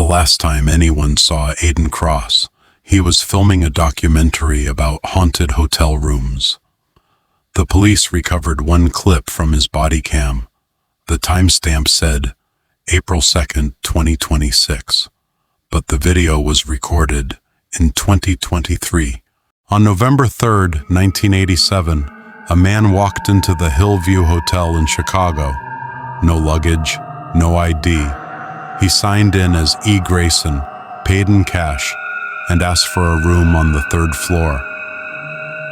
the last time anyone saw Aiden Cross. He was filming a documentary about haunted hotel rooms. The police recovered one clip from his body cam. The timestamp said April 2nd, 2026, but the video was recorded in 2023. On November 3rd, 1987, a man walked into the Hillview Hotel in Chicago. No luggage, no ID. He signed in as E. Grayson, paid in cash, and asked for a room on the third floor.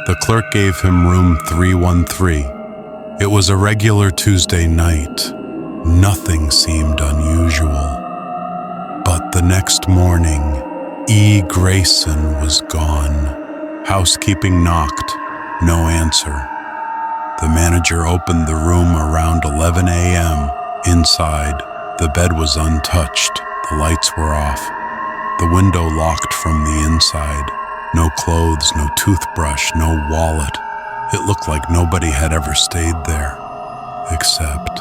The clerk gave him room 313. It was a regular Tuesday night. Nothing seemed unusual. But the next morning, E. Grayson was gone. Housekeeping knocked. No answer. The manager opened the room around 11 a.m. Inside, the bed was untouched. The lights were off. The window locked from the inside. No clothes, no toothbrush, no wallet. It looked like nobody had ever stayed there. Except,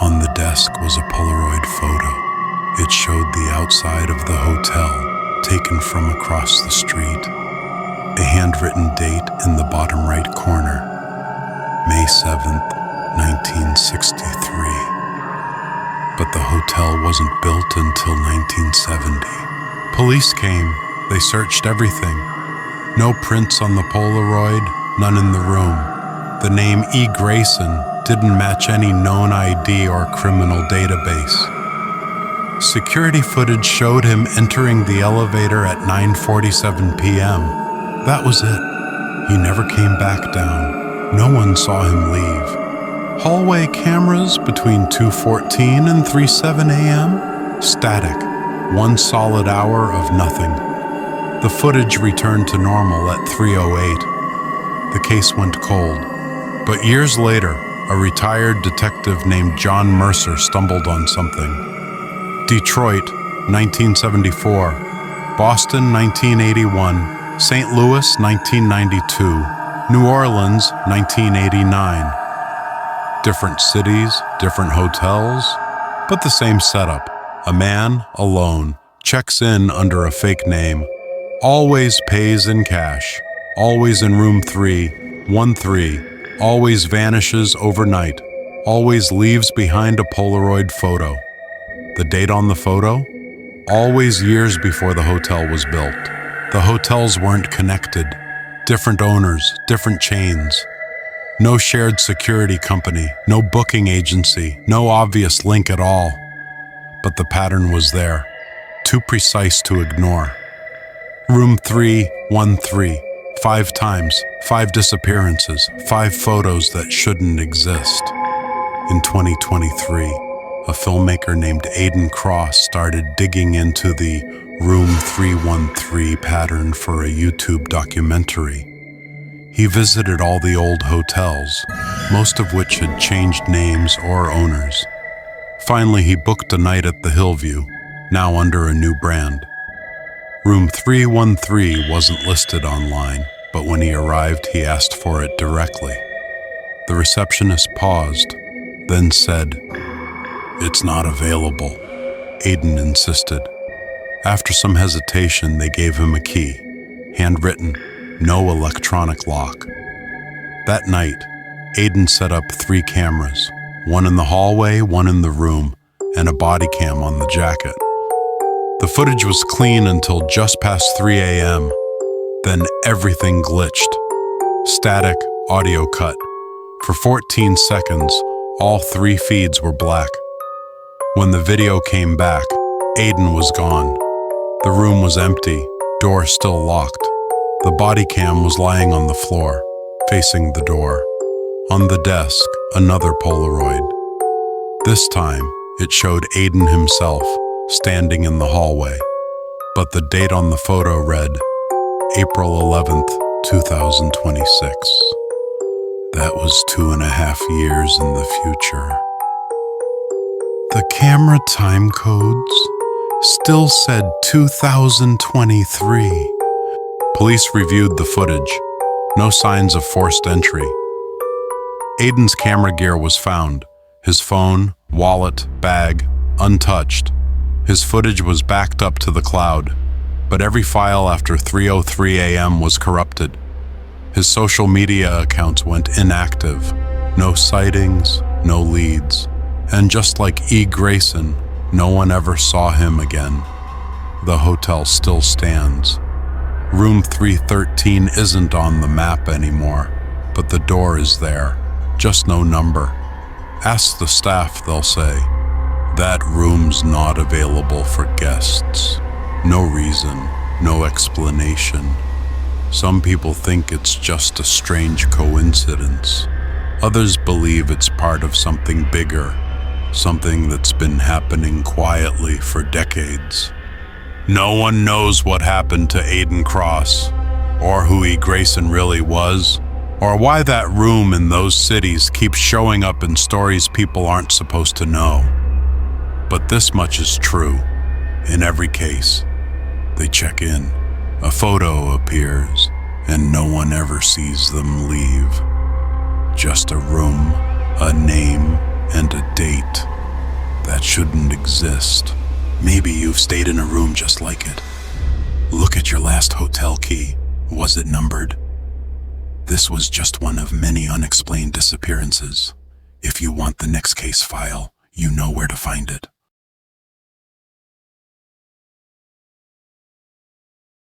on the desk was a Polaroid photo. It showed the outside of the hotel, taken from across the street. A handwritten date in the bottom right corner, May 7th, 1963. But the hotel wasn't built until 1970. Police came. They searched everything. No prints on the Polaroid, none in the room. The name E. Grayson didn't match any known ID or criminal database. Security footage showed him entering the elevator at 9:47 p.m. That was it. He never came back down. No one saw him leave. Hallway cameras between 2:14 and 3:07 a.m. Static. One solid hour of nothing. The footage returned to normal at 3:08. The case went cold. But years later, a retired detective named John Mercer stumbled on something. Detroit, 1974. Boston, 1981. St. Louis, 1992. New Orleans, 1989. Different cities, different hotels, but the same setup. A man, alone, checks in under a fake name, always pays in cash, always in room 313, always vanishes overnight, always leaves behind a Polaroid photo. The date on the photo? Always years before the hotel was built. The hotels weren't connected. Different owners, different chains. No shared security company, no booking agency, no obvious link at all. But the pattern was there, too precise to ignore. Room 313, 5 times, 5 disappearances, 5 photos that shouldn't exist. In 2023, a filmmaker named Aiden Cross started digging into the Room 313 pattern for a YouTube documentary. He visited all the old hotels, most of which had changed names or owners. Finally, he booked a night at the Hillview, now under a new brand. Room 313 wasn't listed online, but when he arrived, he asked for it directly. The receptionist paused, then said, "It's not available," Aiden insisted. After some hesitation, they gave him a key, handwritten, no electronic lock. That night, Aiden set up 3 cameras, one in the hallway, one in the room, and a body cam on the jacket. The footage was clean until just past 3 a.m. Then everything glitched. Static, audio cut. For 14 seconds, all 3 feeds were black. When the video came back, Aiden was gone. The room was empty, door still locked. The body cam was lying on the floor, facing the door. On the desk, another Polaroid. This time, it showed Aiden himself, standing in the hallway. But the date on the photo read, April 11th, 2026. That was 2.5 years in the future. The camera time codes still said 2023. Police reviewed the footage. No signs of forced entry. Aiden's camera gear was found. His phone, wallet, bag, untouched. His footage was backed up to the cloud, but every file after 3:03 a.m. was corrupted. His social media accounts went inactive. No sightings, no leads. And just like E. Grayson, no one ever saw him again. The hotel still stands. Room 313 isn't on the map anymore, but the door is there, just no number. Ask the staff, they'll say. That room's not available for guests. No reason, no explanation. Some people think it's just a strange coincidence. Others believe it's part of something bigger, something that's been happening quietly for decades. No one knows what happened to Aiden Cross, or who E. Grayson really was, or why that room in those cities keeps showing up in stories people aren't supposed to know. But this much is true. In every case, they check in, a photo appears, and no one ever sees them leave. Just a room, a name, and a date that shouldn't exist. Maybe you've stayed in a room just like it. Look at your last hotel key. Was it numbered? This was just one of many unexplained disappearances. If you want the next case file, you know where to find it.